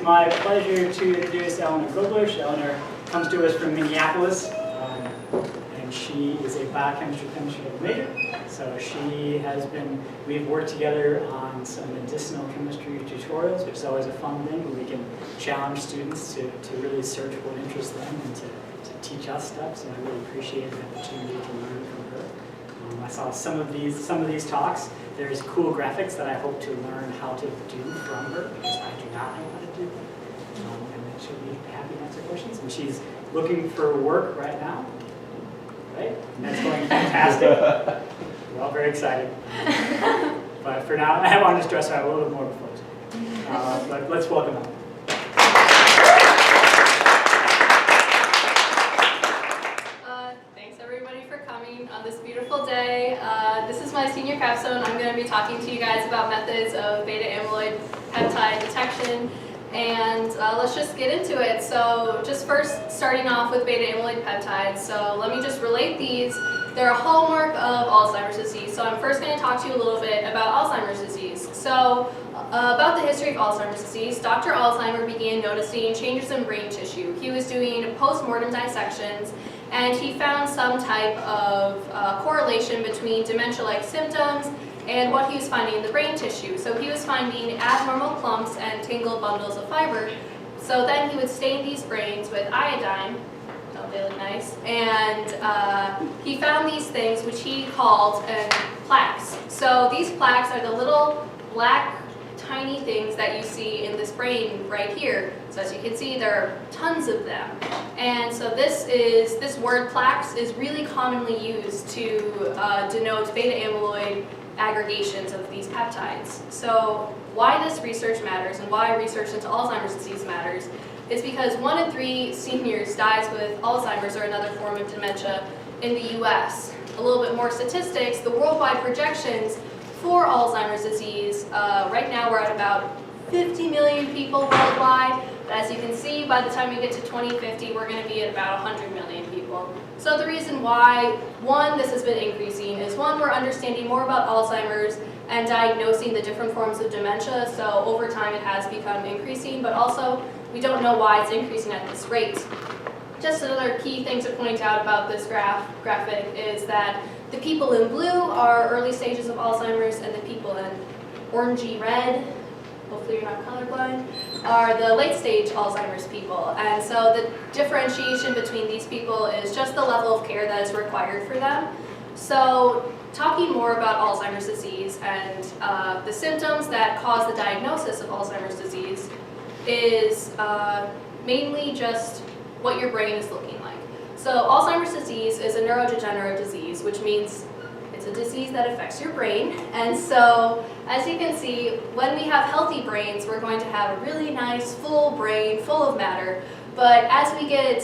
my pleasure to introduce Eleanor Goblirsch. Eleanor comes to us from Minneapolis, and she is a biochemistry chemistry major. So we've worked together on some medicinal chemistry tutorials, which is always a fun thing where we can challenge students to really search what interests them and to teach us stuff. So I really appreciate the opportunity to learn from her. I saw some of these talks. There's cool graphics that I hope to learn how to do from her, because I do not know how to do them. And then she'll be happy to answer questions. And she's looking for work right now, right? And that's going fantastic. We're all very excited. But for now, I wanted to stress out a little bit more before. But let's welcome her. Thanks everybody for coming on this beautiful day. This is my senior capstone. I'm going to be talking to you guys about methods of beta-amyloid peptide detection. And let's just get into it. So just first starting off with beta-amyloid peptides. So let me just relate these. They're a hallmark of Alzheimer's disease. So I'm first going to talk to you a little bit about Alzheimer's disease. So about the history of Alzheimer's disease, Dr. Alzheimer began noticing changes in brain tissue. He was doing post-mortem dissections, and he found some type of correlation between dementia-like symptoms and what he was finding in the brain tissue. So he was finding abnormal clumps and tangled bundles of fiber. So then he would stain these brains with iodine. Oh, they look nice. And he found these things which he called plaques. So these plaques are the little black tiny things that you see in this brain right here. So as you can see, there are tons of them. And so this word plaques is really commonly used to denote beta-amyloid aggregations of these peptides. So why this research matters and why research into Alzheimer's disease matters is because 1 in 3 seniors dies with Alzheimer's or another form of dementia in the US. A little bit more statistics, the worldwide projections for Alzheimer's disease, right now we're at about 50 million people worldwide. But as you can see, by the time we get to 2050, we're going to be at about 100 million people. So the reason why, one, this has been increasing is, one, we're understanding more about Alzheimer's and diagnosing the different forms of dementia. So over time it has become increasing, but also we don't know why it's increasing at this rate. Just another key thing to point out about this graphic is that the people in blue are early stages of Alzheimer's, and the people in orangey red, hopefully you're not colorblind, are the late stage Alzheimer's people. And so the differentiation between these people is just the level of care that is required for them. So talking more about Alzheimer's disease and the symptoms that cause the diagnosis of Alzheimer's disease is mainly just what your brain is looking like. So Alzheimer's disease is a neurodegenerative disease, which means it's a disease that affects your brain. And so, as you can see, when we have healthy brains, we're going to have a really nice, full brain, full of matter. But as we get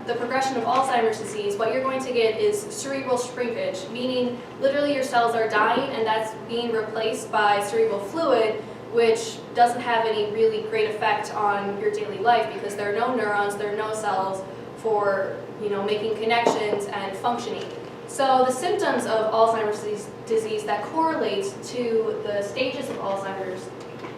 the progression of Alzheimer's disease, what you're going to get is cerebral shrinkage, meaning literally your cells are dying and that's being replaced by cerebral fluid, which doesn't have any really great effect on your daily life because there are no neurons, there are no cells for making connections and functioning. So the symptoms of Alzheimer's disease that correlate to the stages of Alzheimer's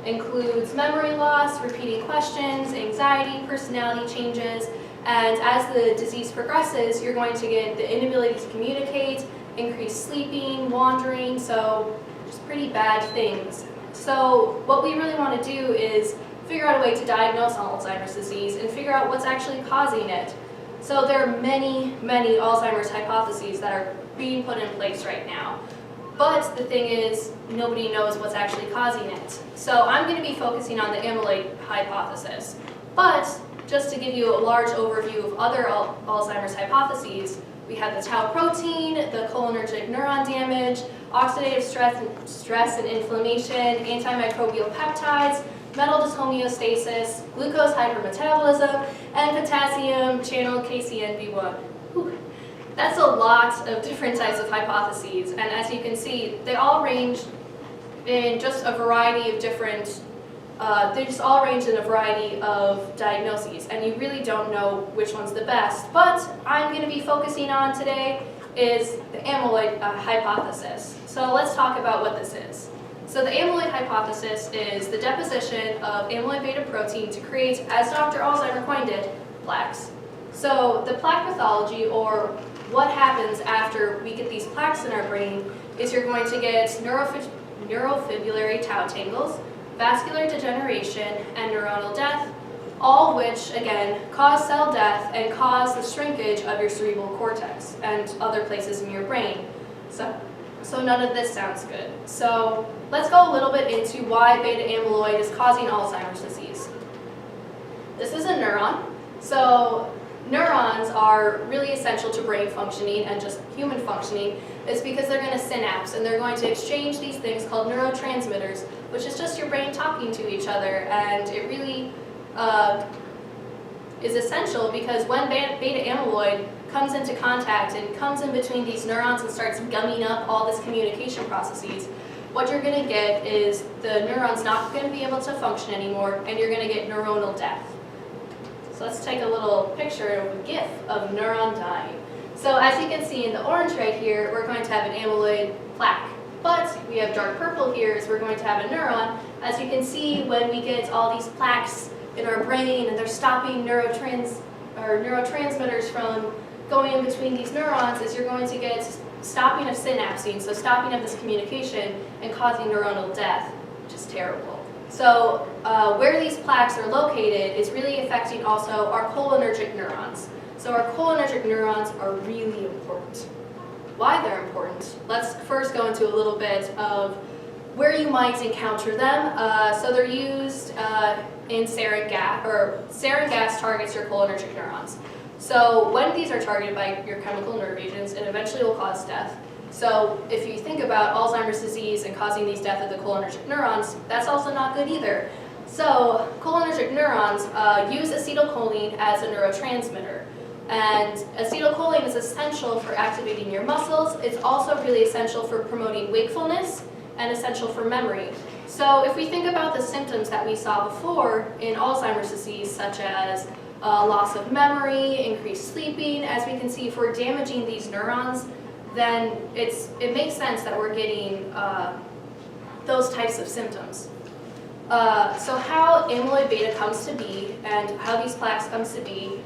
includes memory loss, repeating questions, anxiety, personality changes, and as the disease progresses, you're going to get the inability to communicate, increased sleeping, wandering, so just pretty bad things. So what we really want to do is figure out a way to diagnose Alzheimer's disease and figure out what's actually causing it. So there are many, many Alzheimer's hypotheses that are being put in place right now. But the thing is, nobody knows what's actually causing it. So I'm going to be focusing on the amyloid hypothesis. But just to give you a large overview of other Alzheimer's hypotheses, we have the tau protein, the cholinergic neuron damage, oxidative stress and inflammation, antimicrobial peptides, metal dyshomeostasis, glucose hypermetabolism, and potassium channel KCNB1. Whew. That's a lot of different types of hypotheses, and as you can see, they all range in just a variety of different, diagnoses, and you really don't know which one's the best. But I'm going to be focusing on today is the amyloid hypothesis. So let's talk about what this is. So the amyloid hypothesis is the deposition of amyloid beta protein to create, as Dr. Alzheimer coined it, plaques. So the plaque pathology, or what happens after we get these plaques in our brain, is you're going to get neurofibrillary tau tangles, vascular degeneration, and neuronal death, all which, again, cause cell death and cause the shrinkage of your cerebral cortex and other places in your brain. So none of this sounds good. So let's go a little bit into why beta amyloid is causing Alzheimer's disease. This is a neuron. So neurons are really essential to brain functioning and just human functioning. It's because they're going to synapse and they're going to exchange these things called neurotransmitters, which is just your brain talking to each other, and it really is essential because when beta amyloid comes into contact and comes in between these neurons and starts gumming up all this communication processes, what you're going to get is the neuron's not going to be able to function anymore, and you're going to get neuronal death. So let's take a little picture of a GIF of neuron dying. So as you can see in the orange right here, we're going to have an amyloid plaque. But we have dark purple here, so we're going to have a neuron. As you can see, when we get all these plaques in our brain and they're stopping neurotransmitters from going in between these neurons, is you're going to get stopping of synapsing, so stopping of this communication and causing neuronal death, which is terrible. So where these plaques are located is really affecting also our cholinergic neurons. So our cholinergic neurons are really important. Why they're important? Let's first go into a little bit of where you might encounter them. So they're used in sarin gas, or sarin gas targets your cholinergic neurons. So when these are targeted by your chemical nerve agents, it eventually will cause death. So if you think about Alzheimer's disease and causing these death of the cholinergic neurons, that's also not good either. So cholinergic neurons use acetylcholine as a neurotransmitter. And acetylcholine is essential for activating your muscles. It's also really essential for promoting wakefulness and essential for memory. So if we think about the symptoms that we saw before in Alzheimer's disease, such as loss of memory, increased sleeping, as we can see, if we're damaging these neurons, then it makes sense that we're getting those types of symptoms. So how amyloid beta comes to be and how these plaques comes to be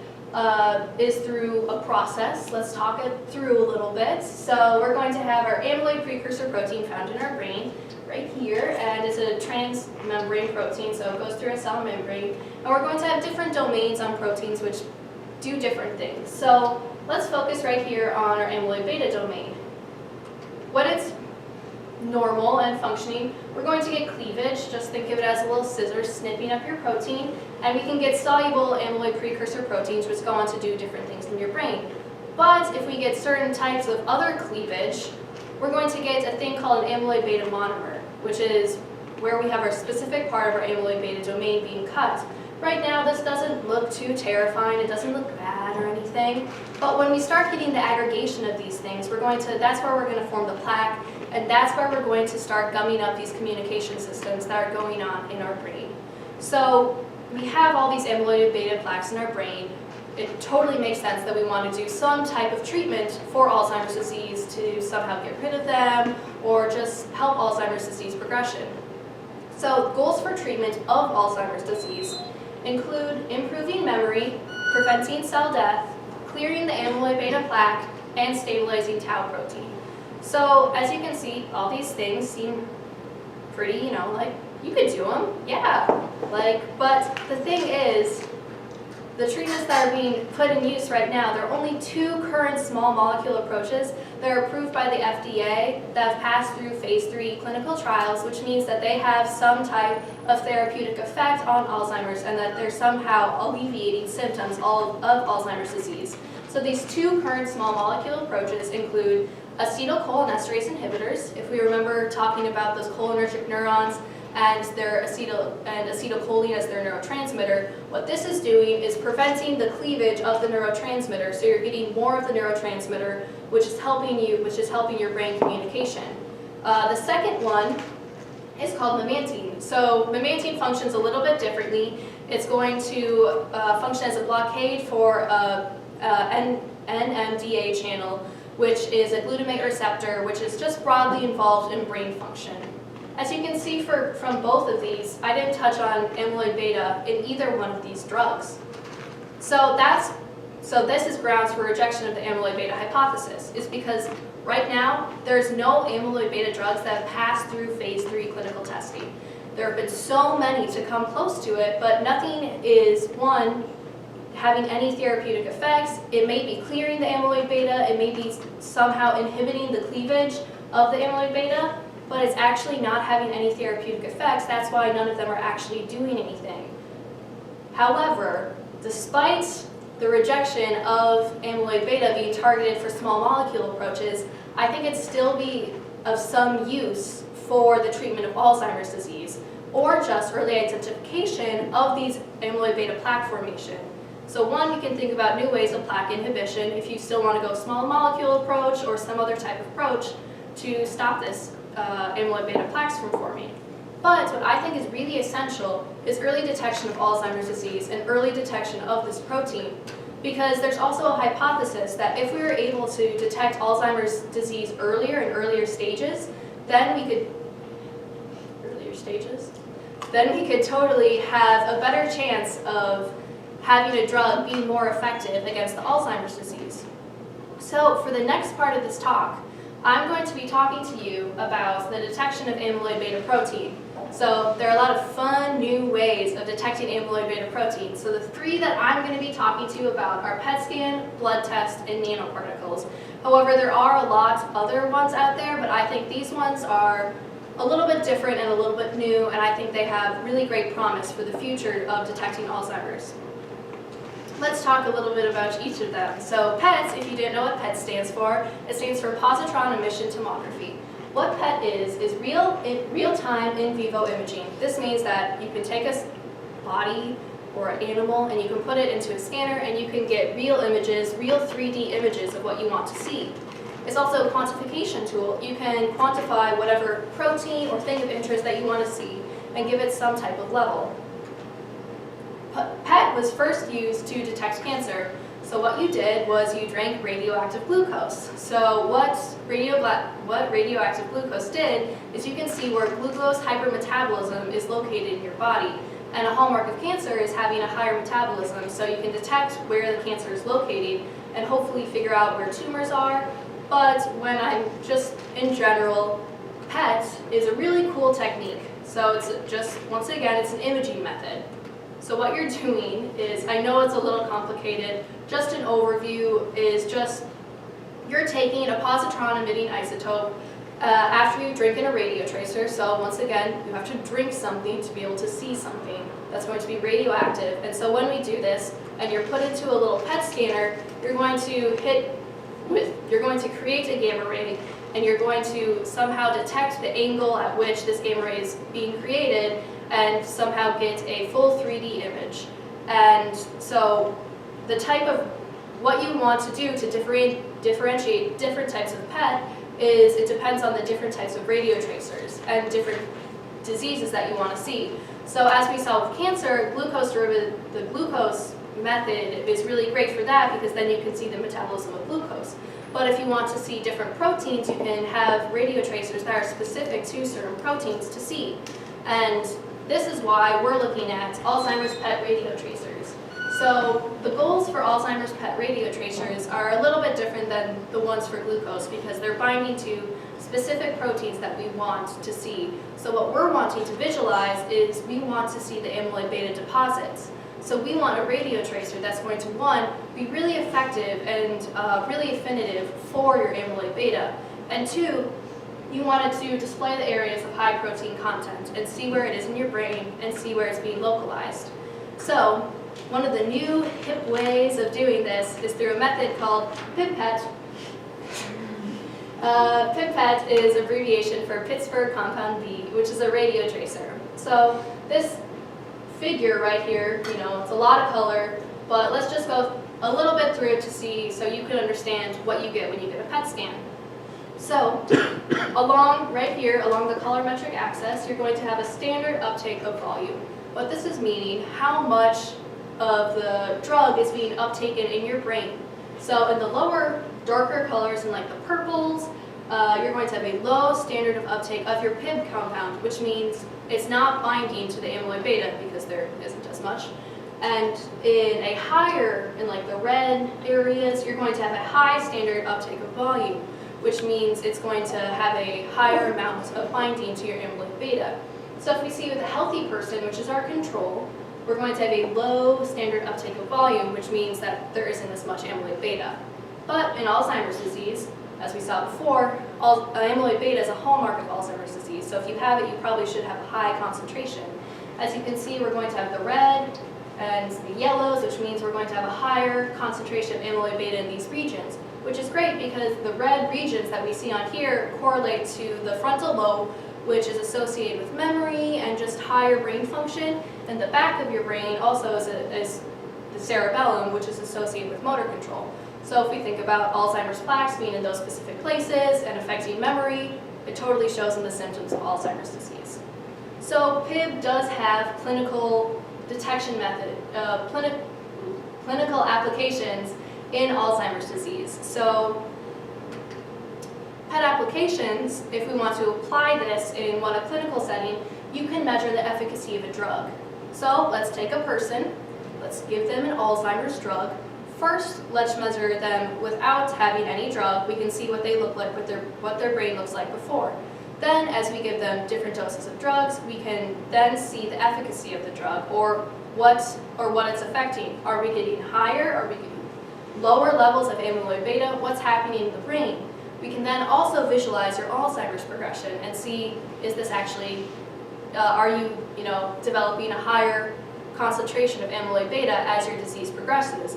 is through a process. Let's talk it through a little bit. So we're going to have our amyloid precursor protein found in our brain right here, and it's a transmembrane protein, so it goes through a cell membrane. And we're going to have different domains on proteins which do different things. So let's focus right here on our amyloid beta domain. When it's normal and functioning, we're going to get cleavage. Just think of it as a little scissors snipping up your protein, and we can get soluble amyloid precursor proteins which go on to do different things in your brain. But if we get certain types of other cleavage, we're going to get a thing called an amyloid beta monomer, which is where we have our specific part of our amyloid beta domain being cut. Right now, this doesn't look too terrifying, it doesn't look bad or anything, but when we start getting the aggregation of these things, that's where we're going to form the plaque, and that's where we're going to start gumming up these communication systems that are going on in our brain. So we have all these amyloid beta plaques in our brain. It totally makes sense that we want to do some type of treatment for Alzheimer's disease to somehow get rid of them or just help Alzheimer's disease progression. So goals for treatment of Alzheimer's disease include improving memory, preventing cell death, clearing the amyloid beta plaque, and stabilizing tau protein. So as you can see, all these things seem pretty, like you could do them, yeah. But the thing is, the treatments that are being put in use right now, there are only 2 current small molecule approaches that are approved by the FDA that have passed through phase 3 clinical trials, which means that they have some type of therapeutic effect on Alzheimer's and that they're somehow alleviating symptoms of Alzheimer's disease. So these 2 current small molecule approaches include acetylcholinesterase inhibitors. If we remember talking about those cholinergic neurons and their acetylcholine as their neurotransmitter, what this is doing is preventing the cleavage of the neurotransmitter, so you're getting more of the neurotransmitter, which is helping your brain communication. The second one is called Memantine. So Memantine functions a little bit differently. It's going to function as a blockade for NMDA channel, which is a glutamate receptor, which is just broadly involved in brain function. As you can see from both of these, I didn't touch on amyloid beta in either one of these drugs. So this is grounds for rejection of the amyloid beta hypothesis, is because right now there's no amyloid beta drugs that have passed through phase 3 clinical testing. There have been so many to come close to it, but nothing is, one, having any therapeutic effects. It may be clearing the amyloid beta, it may be somehow inhibiting the cleavage of the amyloid beta, but it's actually not having any therapeutic effects. That's why none of them are actually doing anything. However, despite the rejection of amyloid beta being targeted for small molecule approaches, I think it'd still be of some use for the treatment of Alzheimer's disease, or just early identification of these amyloid beta plaque formation. So one, you can think about new ways of plaque inhibition if you still want to go small molecule approach or some other type of approach to stop this amyloid beta plaques from forming. But what I think is really essential is early detection of Alzheimer's disease and early detection of this protein, because there's also a hypothesis that if we were able to detect Alzheimer's disease earlier in earlier stages, then we could totally have a better chance of having a drug being more effective against the Alzheimer's disease. So for the next part of this talk, I'm going to be talking to you about the detection of amyloid beta protein. So there are a lot of fun new ways of detecting amyloid beta protein. So the three that I'm going to be talking to you about are PET scan, blood test, and nanoparticles. However, there are a lot of other ones out there, but I think these ones are a little bit different and a little bit new, and I think they have really great promise for the future of detecting Alzheimer's. Let's talk a little bit about each of them. So PET, if you didn't know what PET stands for, it stands for Positron Emission Tomography. What PET is real-time in vivo imaging. This means that you can take a body or an animal and you can put it into a scanner and you can get real images, real 3D images of what you want to see. It's also a quantification tool. You can quantify whatever protein or thing of interest that you want to see and give it some type of level. PET was first used to detect cancer. So what you did was you drank radioactive glucose. So what radioactive glucose did is you can see where glucose hypermetabolism is located in your body. And a hallmark of cancer is having a higher metabolism, so you can detect where the cancer is located and hopefully figure out where tumors are. But when I'm just in general, PET is a really cool technique. So it's just, once again, it's an imaging method. So what you're doing is, I know it's a little complicated, just an overview is just, you're taking a positron emitting isotope after you drink in a radio tracer. So once again, you have to drink something to be able to see something that's going to be radioactive. And so when we do this, and you're put into a little PET scanner, you're going to create a gamma ray, and you're going to somehow detect the angle at which this gamma ray is being created, and somehow get a full 3D image. And so the type of what you want to do to differentiate different types of PET is it depends on the different types of radio tracers and different diseases that you want to see. So as we saw with cancer, the glucose method is really great for that because then you can see the metabolism of glucose. But if you want to see different proteins, you can have radio tracers that are specific to certain proteins to see. And this is why we're looking at Alzheimer's PET radio tracers. So the goals for Alzheimer's PET radio tracers are a little bit different than the ones for glucose because they're binding to specific proteins that we want to see. So what we're wanting to visualize is we want to see the amyloid beta deposits. So we want a radio tracer that's going to, one, be really effective and really affinitive for your amyloid beta, and two, you wanted to display the areas of high protein content and see where it is in your brain and see where it's being localized. So one of the new hip ways of doing this is through a method called PIPET. PIPET is abbreviation for Pittsburgh Compound B, which is a radio tracer. So this figure right here, it's a lot of color, but let's just go a little bit through it to see so you can understand what you get when you get a PET scan. So right here, along the colorimetric axis, you're going to have a standard uptake of volume. What this is meaning, how much of the drug is being uptaken in your brain. So in the lower, darker colors, in like the purples you're going to have a low standard of uptake of your PIB compound, which means it's not binding to the amyloid beta because there isn't as much. And in a higher, in like the red areas, you're going to have a high standard uptake of volume, which means it's going to have a higher amount of binding to your amyloid beta. So if we see with a healthy person, which is our control, we're going to have a low standard uptake of volume, which means that there isn't as much amyloid beta. But in Alzheimer's disease, as we saw before, amyloid beta is a hallmark of Alzheimer's disease. So if you have it, you probably should have a high concentration. As you can see, we're going to have the red and the yellows, which means we're going to have a higher concentration of amyloid beta in these regions, which is great because the red regions that we see on here correlate to the frontal lobe, which is associated with memory and just higher brain function. And the back of your brain also is the cerebellum, which is associated with motor control. So if we think about Alzheimer's plaques being in those specific places and affecting memory, it totally shows in the symptoms of Alzheimer's disease. So PIB does have clinical detection method, clinical applications in Alzheimer's disease. So PET applications, if we want to apply this in a clinical setting, you can measure the efficacy of a drug. So let's take a person, let's give them an Alzheimer's drug. First, let's measure them without having any drug. We can see what they look like, what their brain looks like before. Then, as we give them different doses of drugs, we can then see the efficacy of the drug or what it's affecting. Are we getting higher? Are we getting lower levels of amyloid beta? What's happening in the brain? We can then also visualize your Alzheimer's progression and see, is this actually, are you developing a higher concentration of amyloid beta as your disease progresses?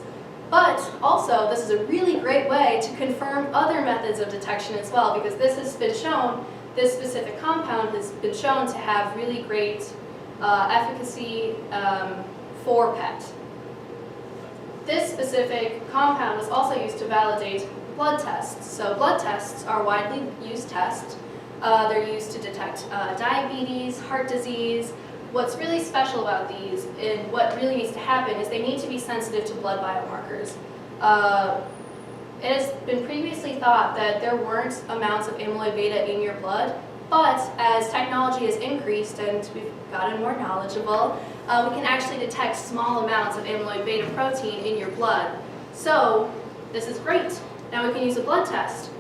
But also, this is a really great way to confirm other methods of detection as well, because this has been shown, this specific compound has been shown to have really great efficacy for PET. This specific compound was also used to validate blood tests. So blood tests are widely used tests. They're used to detect diabetes, heart disease. What's really special about these and what really needs to happen is they need to be sensitive to blood biomarkers. It has been previously thought that there weren't amounts of amyloid beta in your blood, but as technology has increased and we've gotten more knowledgeable, we can actually detect small amounts of amyloid beta protein in your blood. So this is great. Now we can use a blood test.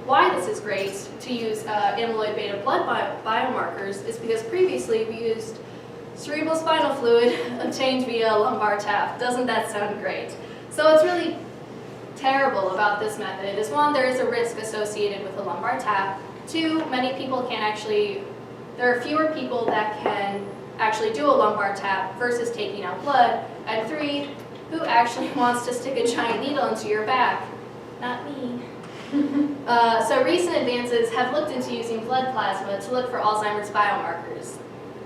Why this is great to use amyloid beta blood biomarkers is because previously we used cerebrospinal fluid obtained via a lumbar tap. Doesn't that sound great? So what's really terrible about this method is, one, there is a risk associated with a lumbar tap. Two, many people can't actually, there are fewer people that can actually do a lumbar tap versus taking out blood. And three, who actually wants to stick a giant needle into your back? Not me. So recent advances have looked into using blood plasma to look for Alzheimer's biomarkers.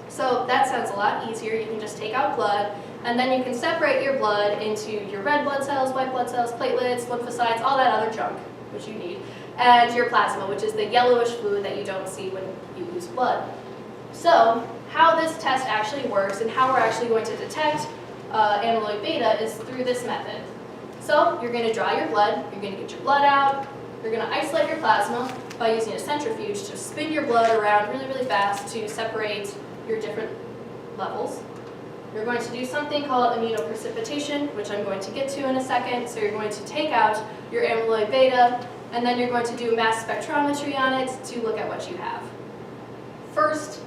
So that sounds a lot easier. You can just take out blood, and then you can separate your blood into your red blood cells, white blood cells, platelets, lymphocytes, all that other junk, which you need, and your plasma, which is the yellowish fluid that you don't see when you use blood. So how this test actually works and how we're actually going to detect amyloid beta is through this method. So you're going to draw your blood, you're going to get your blood out, you're going to isolate your plasma by using a centrifuge to spin your blood around really, really fast to separate your different levels. You're going to do something called immunoprecipitation, which I'm going to get to in a second. So you're going to take out your amyloid beta, and then you're going to do mass spectrometry on it to look at what you have. First,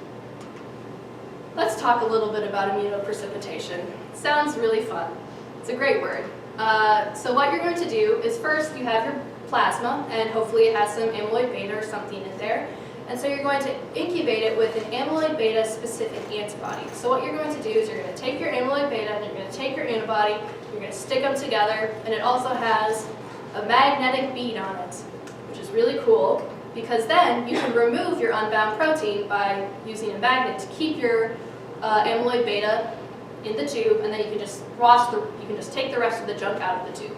let's talk a little bit about immunoprecipitation. Sounds really fun. It's a great word. So what you're going to do is, first you have your plasma, and hopefully it has some amyloid beta or something in there. And so you're going to incubate it with an amyloid beta specific antibody. So what you're going to do is you're going to take your amyloid beta and you're going to take your antibody, you're going to stick them together, and it also has a magnetic bead on it, which is really cool, because then you can remove your unbound protein by using a magnet to keep your amyloid beta in the tube, and then you can just take the rest of the junk out of the tube.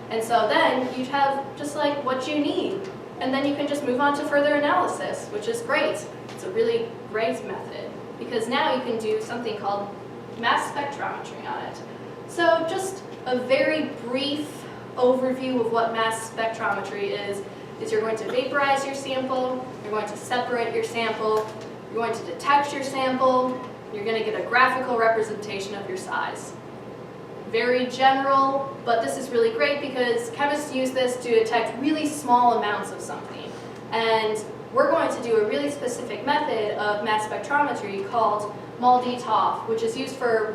And so then you have just like what you need. And then you can just move on to further analysis, which is great. It's a really great method, because now you can do something called mass spectrometry on it. So just a very brief overview of what mass spectrometry is is you're going to vaporize your sample, you're going to separate your sample, you're going to detect your sample, you're going to get a graphical representation of your size. Very general, but this is really great because chemists use this to detect really small amounts of something. And we're going to do a really specific method of mass spectrometry called MALDI-TOF, which is used for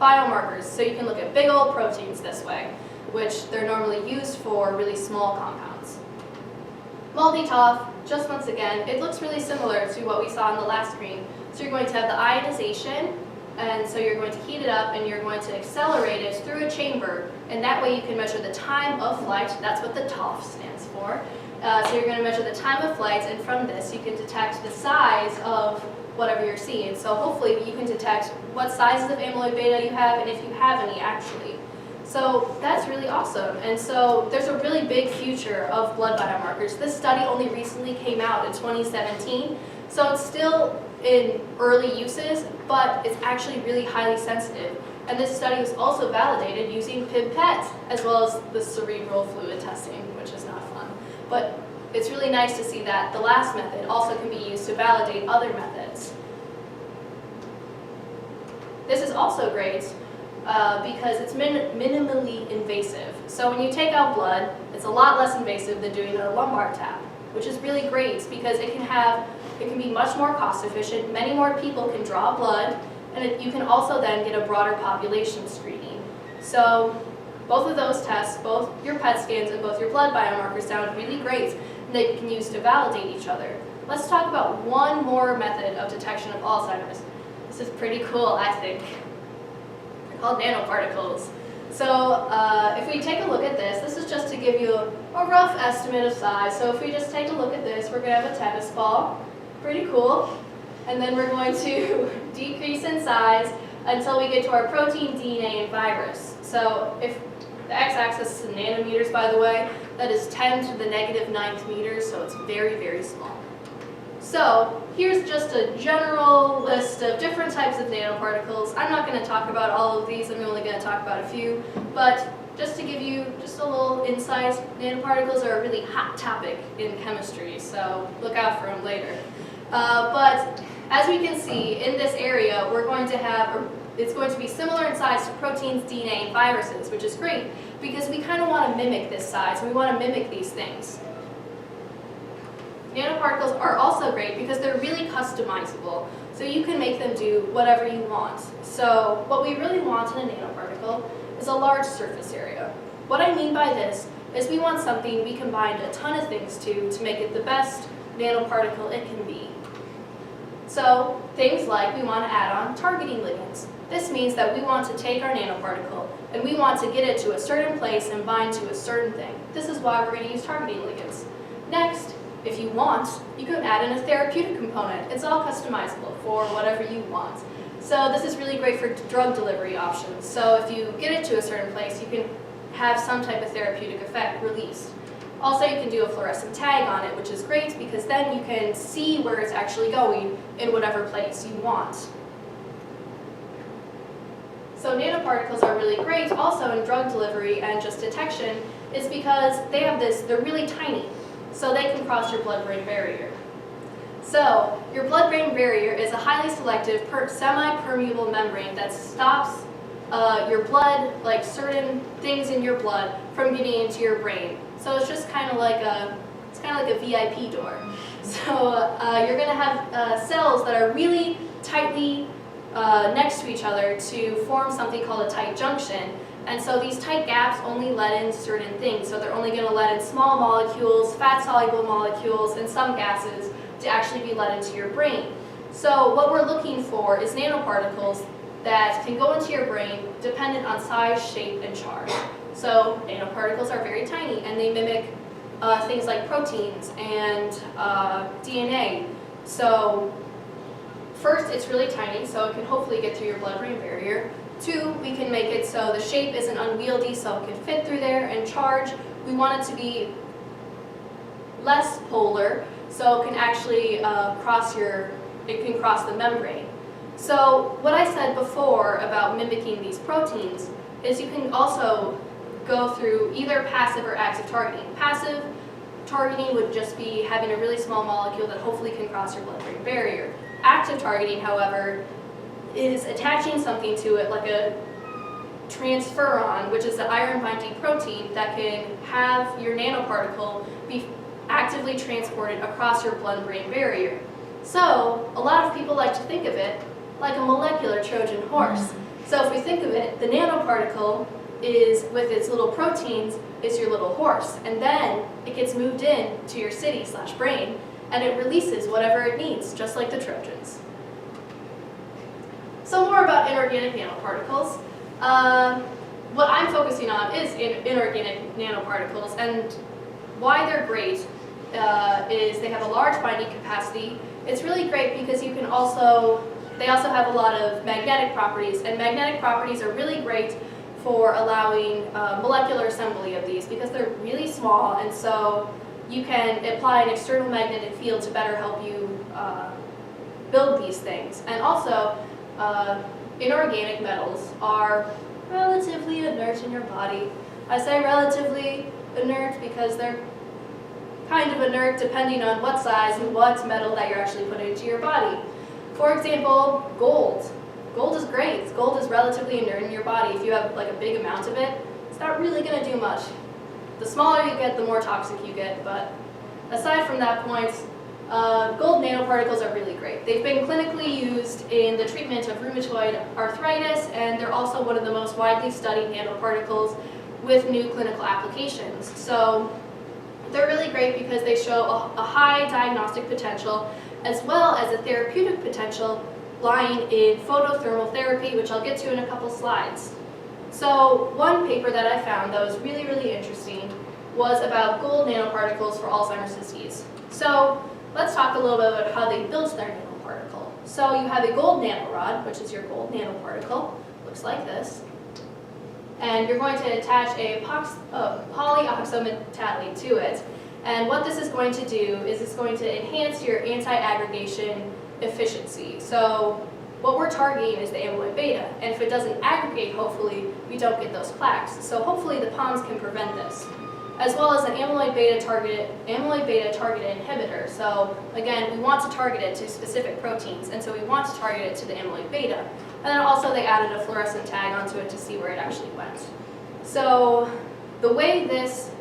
biomarkers. So you can look at big old proteins this way, which they're normally used for really small compounds. MALDI-TOF, just once again, it looks really similar to what we saw on the last screen. So you're going to have the ionization, and so you're going to heat it up and you're going to accelerate it through a chamber, and that way you can measure the time of flight. That's what the TOF stands for. So you're going to measure the time of flight, and from this you can detect the size of whatever you're seeing. So hopefully you can detect what sizes of amyloid beta you have and if you have any actually. So that's really awesome. And so there's a really big future of blood biomarkers. This study only recently came out in 2017, so it's still in early uses, but it's actually really highly sensitive. And this study was also validated using PIB-PET as well as the cerebral fluid testing, which is not fun. But it's really nice to see that the last method also can be used to validate other methods. This is also great because it's minimally invasive. So when you take out blood, it's a lot less invasive than doing a lumbar tap, which is really great because it can be much more cost efficient, many more people can draw blood, and you can also then get a broader population screening. So both of those tests, both your PET scans and both your blood biomarkers sound really great, and they can use to validate each other. Let's talk about one more method of detection of Alzheimer's. This is pretty cool, I think. They're called nanoparticles. So if we take a look at this is just to give you a rough estimate of size. So if we just take a look at this, we're going to have a tennis ball. Pretty cool. And then we're going to decrease in size until we get to our protein, DNA, and virus. So if the x-axis is in nanometers, by the way, that is 10 to the -9th meters, so it's very, very small. So here's just a general list of different types of nanoparticles. I'm not going to talk about all of these, I'm only going to talk about a few, but just to give you just a little insight, nanoparticles are a really hot topic in chemistry, so look out for them later. But as we can see, in this area, we're going to have, it's going to be similar in size to proteins, DNA, and viruses, which is great because we kind of want to mimic this size. We want to mimic these things. Nanoparticles are also great because they're really customizable, so you can make them do whatever you want. So what we really want in a nanoparticle is a large surface area. What I mean by this is we want something we can bind a ton of things to make it the best nanoparticle it can be. So things like we want to add on targeting ligands. This means that we want to take our nanoparticle and we want to get it to a certain place and bind to a certain thing. This is why we're going to use targeting ligands. Next, if you want, you can add in a therapeutic component. It's all customizable for whatever you want. So this is really great for drug delivery options. So if you get it to a certain place, you can have some type of therapeutic effect released. Also, you can do a fluorescent tag on it, which is great because then you can see where it's actually going in whatever place you want. So nanoparticles are really great also in drug delivery and just detection is because they're really tiny, so they can cross your blood-brain barrier. So your blood-brain barrier is a highly selective semi-permeable membrane that stops your blood, like certain things in your blood, from getting into your brain. So it's just kind of like a VIP door. So you're going to have cells that are really tightly next to each other to form something called a tight junction. And so these tight gaps only let in certain things. So they're only going to let in small molecules, fat-soluble molecules, and some gases to actually be let into your brain. So what we're looking for is nanoparticles that can go into your brain dependent on size, shape, and charge. So nanoparticles are very tiny, and they mimic things like proteins and DNA. So first, it's really tiny, so it can hopefully get through your blood-brain barrier. Two, we can make it so the shape isn't unwieldy, so it can fit through there. And charge, we want it to be less polar, so it can actually cross the membrane. So what I said before about mimicking these proteins is you can also go through either passive or active targeting. Passive targeting would just be having a really small molecule that hopefully can cross your blood-brain barrier. Active targeting, however, is attaching something to it like a transferon, which is the iron-binding protein that can have your nanoparticle be actively transported across your blood-brain barrier. So, a lot of people like to think of it like a molecular Trojan horse. So if we think of it, the nanoparticle is, with its little proteins, is your little horse. And then it gets moved in to your city/brain, and it releases whatever it needs, just like the Trojans. So more about inorganic nanoparticles. What I'm focusing on is inorganic nanoparticles, and why they're great is they have a large binding capacity. It's really great because you can they also have a lot of magnetic properties, and magnetic properties are really great for allowing molecular assembly of these because they're really small, and so you can apply an external magnetic field to better help you build these things. And also, inorganic metals are relatively inert in your body. I say relatively inert because they're kind of inert depending on what size and what metal that you're actually putting into your body. For example, gold. Gold is great. Gold is relatively inert in your body. If you have like a big amount of it, it's not really going to do much. The smaller you get, the more toxic you get, but aside from that point, gold nanoparticles are really great. They've been clinically used in the treatment of rheumatoid arthritis, and they're also one of the most widely studied nanoparticles with new clinical applications. So they're really great because they show a high diagnostic potential as well as a therapeutic potential lying in photothermal therapy, which I'll get to in a couple slides. So one paper that I found that was really, really interesting was about gold nanoparticles for Alzheimer's disease. So let's talk a little bit about how they built their nanoparticle. So you have a gold nanorod, which is your gold nanoparticle, looks like this. And you're going to attach a polyoxometalate to it. And what this is going to do is it's going to enhance your anti-aggregation efficiency. So what we're targeting is the amyloid beta. And if it doesn't aggregate, hopefully, we don't get those plaques. So hopefully the POMs can prevent this. As well as an amyloid beta targeted inhibitor. So again, we want to target it to specific proteins, and so we want to target it to the amyloid beta. And then also they added a fluorescent tag onto it to see where it actually went. So the way this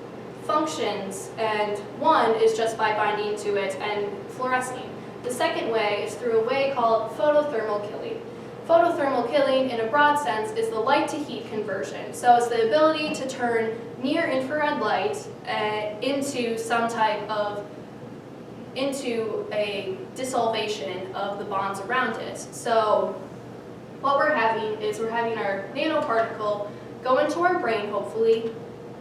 functions, and one is just by binding to it and fluorescing. The second way is through a way called photothermal killing. Photothermal killing, in a broad sense, is the light to heat conversion. So it's the ability to turn near infrared light into a dissolution of the bonds around it. So what we're having our nanoparticle go into our brain, hopefully,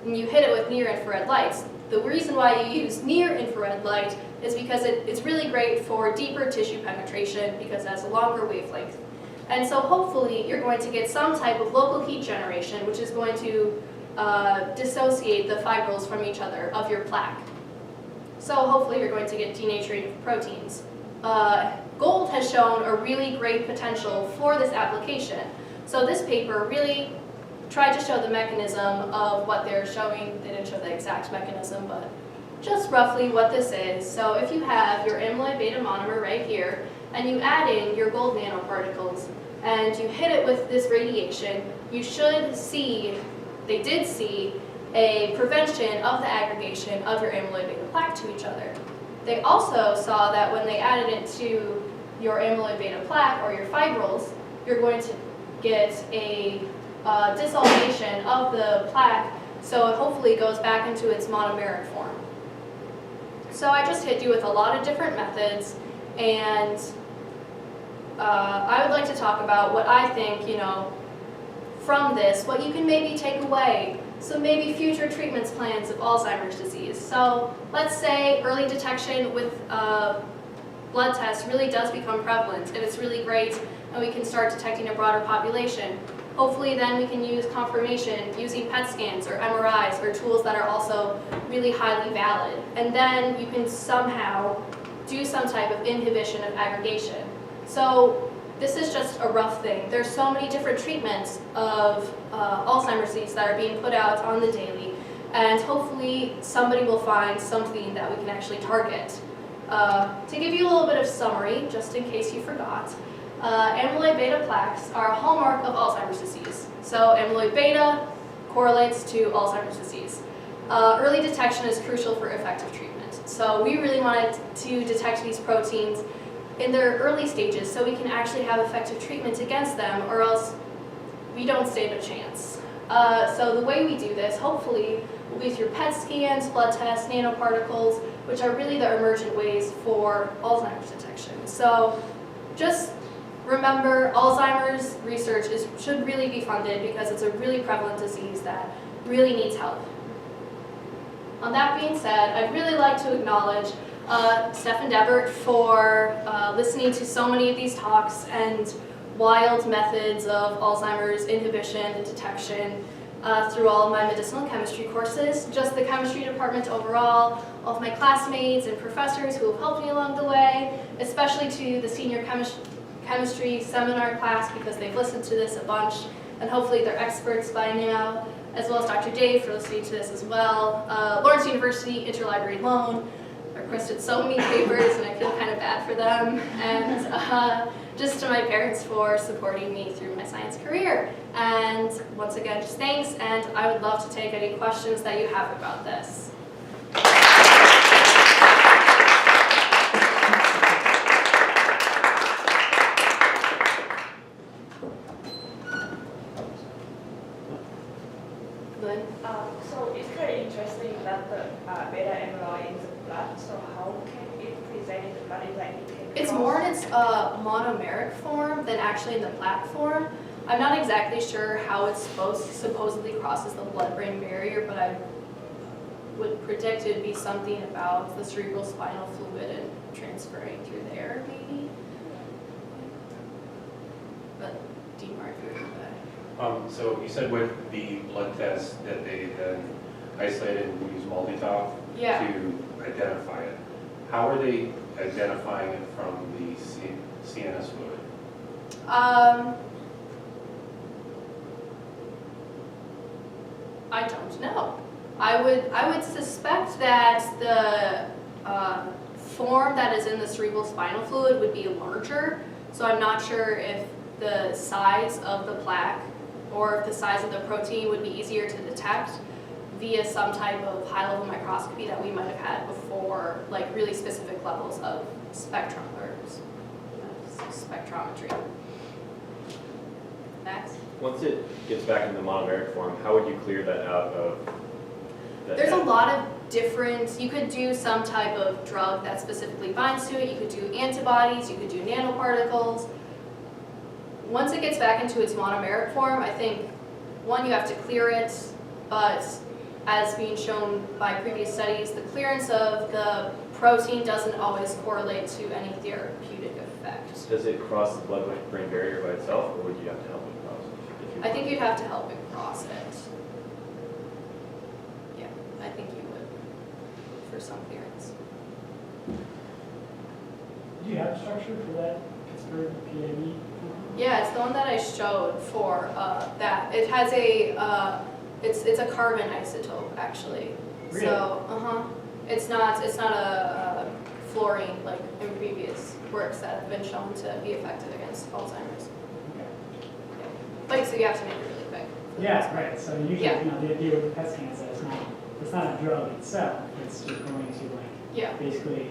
and you hit it with near infrared lights. The reason why you use near infrared light is because it's really great for deeper tissue penetration because it has a longer wavelength. And so hopefully you're going to get some type of local heat generation, which is going to dissociate the fibrils from each other of your plaque. So hopefully you're going to get denaturing of proteins. Gold has shown a really great potential for this application. So this paper really tried to show the mechanism of what they're showing. They didn't show the exact mechanism, but just roughly what this is. So if you have your amyloid beta monomer right here, and you add in your gold nanoparticles, and you hit it with this radiation, you should see, they did see, a prevention of the aggregation of your amyloid beta plaque to each other. They also saw that when they added it to your amyloid beta plaque or your fibrils, you're going to get a dissolution of the plaque, so it hopefully goes back into its monomeric form. So I just hit you with a lot of different methods, and I would like to talk about what I think, from this, what you can maybe take away, so maybe future treatments plans of Alzheimer's disease. So let's say early detection with blood tests really does become prevalent, and it's really great, and we can start detecting a broader population. Hopefully then we can use confirmation using PET scans or MRIs or tools that are also really highly valid. And then you can somehow do some type of inhibition of aggregation. So this is just a rough thing. There's so many different treatments of Alzheimer's disease that are being put out on the daily. and hopefully somebody will find something that we can actually target. To give you a little bit of summary, just in case you forgot, amyloid beta plaques are a hallmark of Alzheimer's disease. So amyloid beta correlates to Alzheimer's disease. Early detection is crucial for effective treatment. So we really wanted to detect these proteins in their early stages so we can actually have effective treatment against them, or else we don't stand a chance. So the way we do this, hopefully, will be through PET scans, blood tests, nanoparticles, which are really the emergent ways for Alzheimer's detection. So just remember, Alzheimer's research should really be funded because it's a really prevalent disease that really needs help. On that being said, I'd really like to acknowledge Stefan Debert for listening to so many of these talks and wild methods of Alzheimer's inhibition and detection through all of my medicinal chemistry courses, just the chemistry department overall, all of my classmates and professors who have helped me along the way, especially to the senior chemistry seminar class because they've listened to this a bunch and hopefully they're experts by now, as well as Dr. Dave for listening to this as well. Lawrence University Interlibrary Loan requested so many papers and I feel kind of bad for them. And just to my parents for supporting me through my science career. And once again, just thanks, and I would love to take any questions that you have about this. Lynn? So it's kind of interesting that the beta-amyloid is in blood, so how can it present in the blood? Is like it can It's cross? more in its monomeric form than actually in the plaque form. I'm not exactly sure how it supposedly crosses the blood-brain barrier, but I would predict it would be something about the cerebral spinal fluid and transferring through there, maybe. But Dimar, if you remember that. So you said with the blood test that they then isolated and used multitop Yeah. to identify it. How are they identifying it from the CNS fluid? I don't know. I would suspect that the form that is in the cerebral spinal fluid would be larger. So I'm not sure if the size of the plaque or if the size of the protein would be easier to detect via some type of high-level microscopy that we might have had before, like really specific levels of spectrometry. Next. Once it gets back in the monomeric form, how would you clear that out of the There's a head? lot of different, you could do some type of drug that specifically binds to it, you could do antibodies, you could do nanoparticles. Once it gets back into its monomeric form, I think, one, you have to clear it, but as being shown by previous studies, the clearance of the protein doesn't always correlate to any therapeutic effect. Does it cross the blood-brain barrier by itself, or would you have to help it cross it? I think you'd have to help it cross it. Yeah, I think you would, for some clearance. Do you have structure for that Pittsburgh PID? Yeah, it's the one that I showed for that. It has a, it's a carbon isotope actually. Really? So, it's not a fluorine like in previous works that have been shown to be effective against Alzheimer's. Okay. Like, so you have to make it really quick. Yeah, right. So usually, Yeah. the idea with the PET scan is that it's not a drug itself. It's just going to Yeah. basically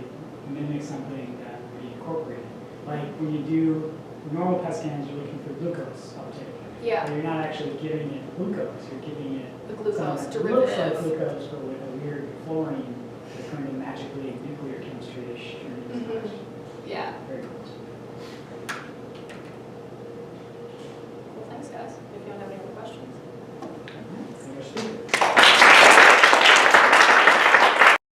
mimic something that would be incorporated. Like when you do normal PET scans, you're looking for glucose uptake. Yeah, But you're not actually giving it glucose. You're giving it the glucose something that looks like derivative. glucose, but with a weird fluorine that's kind of magically nuclear chemistry-ish. Mhm. Yeah. Very close.